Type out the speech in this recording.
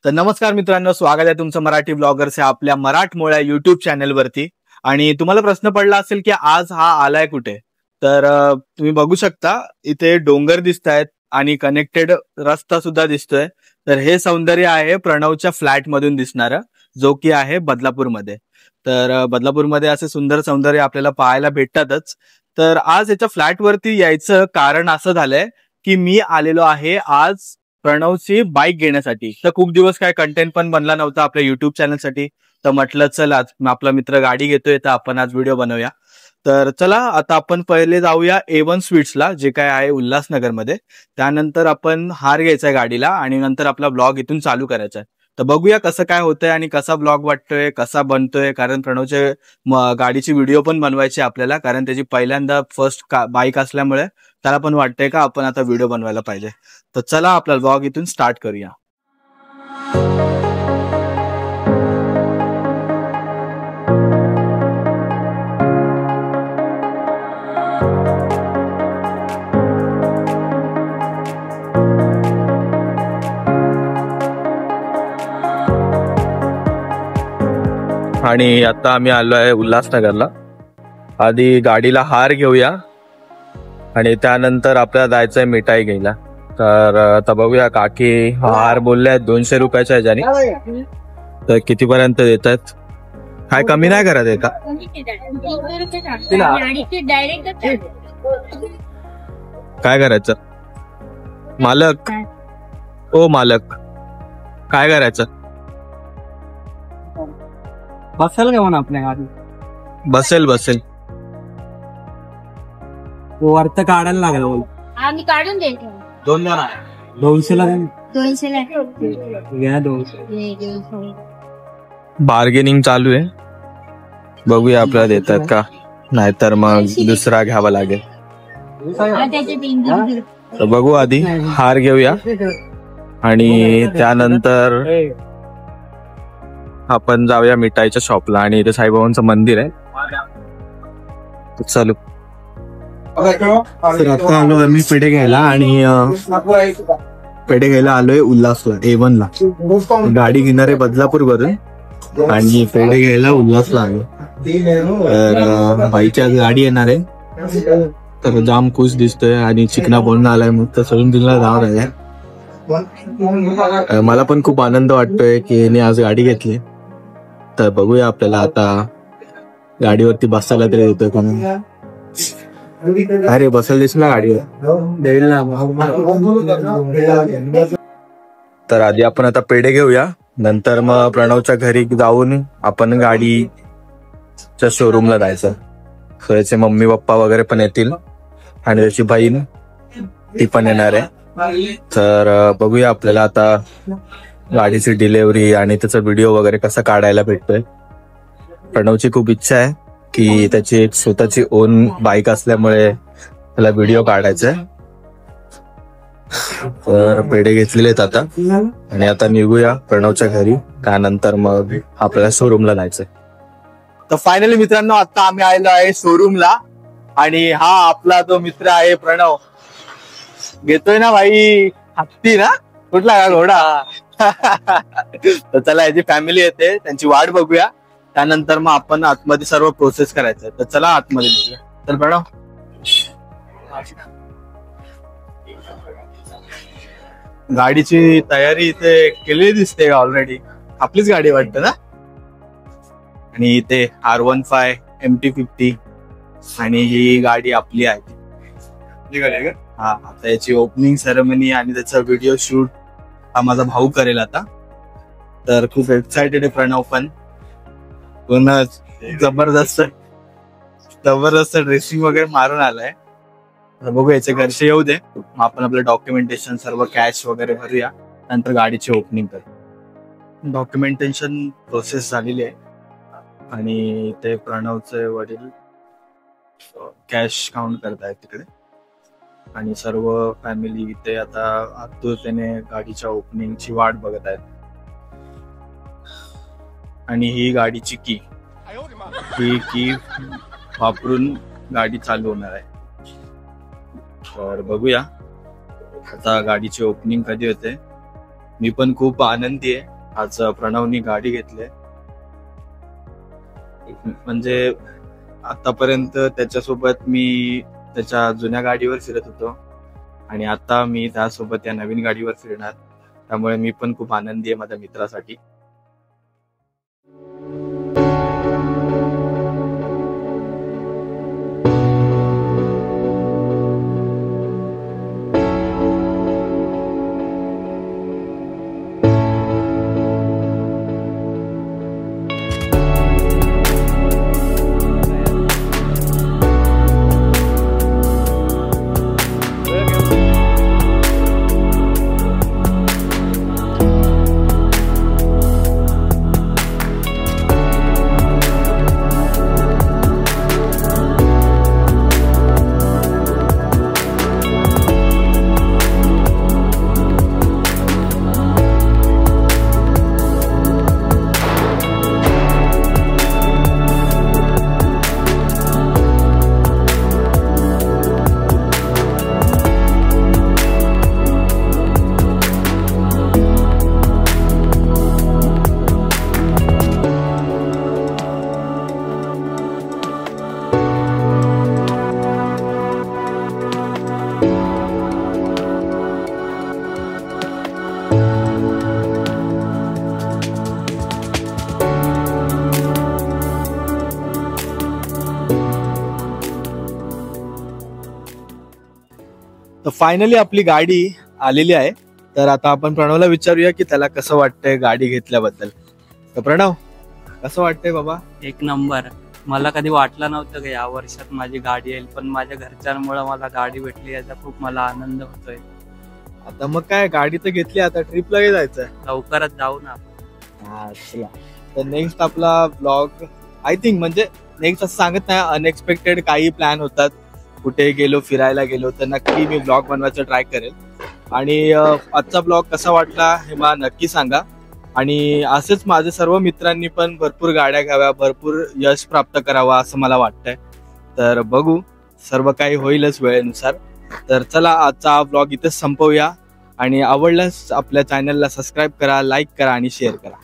तर नमस्कार मित्रांनो, स्वागत आहे तुमचं मराठी ब्लॉगर्स या आपल्या मराठमोळ्या युट्यूब चॅनलवरती। आणि तुम्हाला प्रश्न पडला असेल की आज हा आलाय कुठे, तर तुम्ही बघू शकता इथे डोंगर दिसतायत आणि कनेक्टेड रस्ता सुद्धा दिसतोय। तर हे सौंदर्य आहे प्रणवच्या फ्लॅट मधून दिसणारं, जो की आहे बदलापूरमध्ये। तर बदलापूरमध्ये असे सुंदर सौंदर्य आपल्याला पाहायला भेटतातच। तर आज याच्या फ्लॅटवरती यायचं कारण असं झालंय की मी आलेलो आहे आज प्रणवची बाईक घेण्यासाठी। तर खूप दिवस काय कंटेंट पण बनला नव्हता आपल्या युट्यूब चॅनलसाठी, तर म्हटलं चल आज आपला मित्र गाडी घेतोय तर आपण आज व्हिडिओ बनवूया। तर चला आता आपण पहिले जाऊया A1 स्वीट्सला, जे काय आहे उल्हासनगरमध्ये। त्यानंतर आपण हार घ्यायचा आहे गाडीला आणि नंतर आपला ब्लॉग इथून चालू करायचा आहे। तर बघूया कसं काय होतंय आणि कसा ब्लॉग वाटतोय, कसा बनतोय, कारण प्रणवचे गाडीची व्हिडिओ पण बनवायची आपल्याला, कारण त्याची पहिल्यांदा फर्स्ट बाईक असल्यामुळे त्याला पण वाटतंय का आपण आता व्हिडिओ बनवायला पाहिजे। तर चला आपला ब्लॉग इथून स्टार्ट करूया। आणि आता आम्ही आलो आहे उल्हासनगरला। आधी गाडीला हार घेऊया आणि त्यानंतर आपल्याला जायचंय मिठाई घ्यायला। तर आता बघूया, काकी हार बोलले 200 रुपयाच्या ह्याच्याने, तर कितीपर्यंत देत आहेत? काय कमी नाही करत आहे का? काय करायचं मालक? ओ मालक, काय करायचं? बसेल का म्हणा आपल्या गाडी? बसेल बसेल। वरत काढायला लागेल बोल। आम्ही काढून देतो। 200 ला 200 ला घ्या। 200 बार्गेनिंग चालू आहे, बघूया आपल्याला देतात का, नाहीतर मग दुसरा घ्यावा लागेल। तर बघू, आधी हार घेऊया आणि त्यानंतर आपण जाऊया मिठाईच्या शॉपला। आणि इथे साईबाबांचं मंदिर आहे, चालू। तर आता आलो आम्ही पेढे घ्यायला आणि पेढे घ्यायला आलोय उल्हासला A1 ला। गाडी घेणार आहे बदलापूर वरून आणि पेढे घ्यायला उल्हासला आलो। तर बाईच्या गाडी येणार आहे, तर जाम खुश दिसतोय आणि चिकना बोलणं आलाय, मग तर सलून दिला जाणार आहे। मला पण खूप आनंद वाटतोय की याने आज गाडी घेतली। तर बघूया आपल्याला आता गाडीवरती बसायला तरी देतोय का नाही। अरे बसायला दिसला गाडीवर। तर आधी आपण आता पेढे घेऊया, नंतर मग प्रणवच्या घरी जाऊन आपण गाडीच्या शोरूमला जायचं। त्याचे मम्मी पप्पा वगैरे पण येतील आणि त्याची बहीण ती पण येणार आहे। तर बघूया आपल्याला आता गाडीची डिलेव्हरी आणि त्याचा व्हिडिओ वगैरे कसा काढायला भेटतोय। प्रणवची खूप इच्छा आहे की त्याची एक स्वतःची ओन बाईक असल्यामुळे त्याला व्हिडिओ काढायचा आहे। तर पेढे घेतलेले आहेत आता आणि आता निघूया प्रणवच्या घरी, त्यानंतर मग आपल्याला शोरूमला जायचंय। तर फायनली मित्रांनो, आता आम्ही आलेलो आहे शोरूमला आणि हा आपला जो मित्र आहे प्रणव, घेतोय ना भाई हत्ती ना, कुठला का घोडा? तर चला, याची फॅमिली येते, त्यांची वाट बघूया, त्यानंतर मग आपण आतमध्ये सर्व प्रोसेस करायचं। तर चला आतमध्ये निघूया। तर प्रणव, गाडीची तयारी इथे केलेली दिसते ऑलरेडी, आपलीच गाडी वाटते ना। आणि इथे R15 MT50 आणि ही गाडी आपली आहे। हा, आता याची ओपनिंग सेरेमनी आणि त्याचा व्हिडिओ शूट हा माझा भाऊ करेल आता। तर खूप एक्साइटेड आहे प्रणव पण, पुन्हा जबरदस्त ड्रेसिंग वगैरे मारून आलाय। बघू, याचे घरचे येऊ दे, मग आपण आपलं डॉक्युमेंटेशन सर्व कॅश वगैरे भरूया, नंतर गाडीची ओपनिंग करू। डॉक्युमेंटेशन प्रोसेस झालेली आहे आणि ते प्रणवचे वडील कॅश काउंट करतायत तिकडे आणि सर्व फॅमिली इथे आता आतुरतेने गाडीच्या ओपनिंगची वाट बघत आहेत। आणि ही गाडीची की वापरून गाडी चालू होणार आहे। तर बघूया आता गाडीची ओपनिंग कधी होते मी पण खूप आनंदी आहे. आज प्रणवनी गाडी घेतली. म्हणजे आतापर्यंत त्याच्यासोबत मी त्याच्या जुन्या गाडीवर फिरत होतो आणि आता मी त्यासोबत या नवीन गाडीवर फिरणार, त्यामुळे मी पण खूप आनंदी आहे माझ्या मित्रासाठी. तर फायनली आपली गाडी आलेली आहे. तर आता आपण प्रणवला विचारूया की त्याला कसं वाटतंय गाडी घेतल्याबद्दल. तर प्रणव, कसं वाटतंय बाबा? एक नंबर. मला कधी वाटलं नव्हतं की या वर्षात माझी गाडी येईल, पण माझ्या घरच्यांमुळे मला गाडी भेटली याचा खूप मला आनंद होतोय. आता मग काय, गाडी तर घेतली, आता ट्रिपला जायचंय. लवकरच जाऊ ना. चला, तर नेक्स्ट आपला ब्लॉग आय थिंक म्हणजे नेक्स्ट असं सांगत नाही, अनएक्सपेक्टेड काही प्लॅन होतात, कुठे गेलो, फिरायला गेलो तर नक्की मी ब्लॉग बनवायचा ट्राय करेल. आणि आजचा ब्लॉग कसा वाटला हे मला नक्की सांगा. आणि असेच माझे सर्व मित्रांनी पण भरपूर गाड्या घ्याव्या, भरपूर यश प्राप्त करावा असं मला वाटतंय. तर बघू, सर्व काही होईलच वेळेनुसार. तर चला, आजचा हा ब्लॉग इथेच संपवूया. आणि आवडल्यास आपल्या चॅनलला सबस्क्राईब करा, लाईक करा आणि शेअर करा.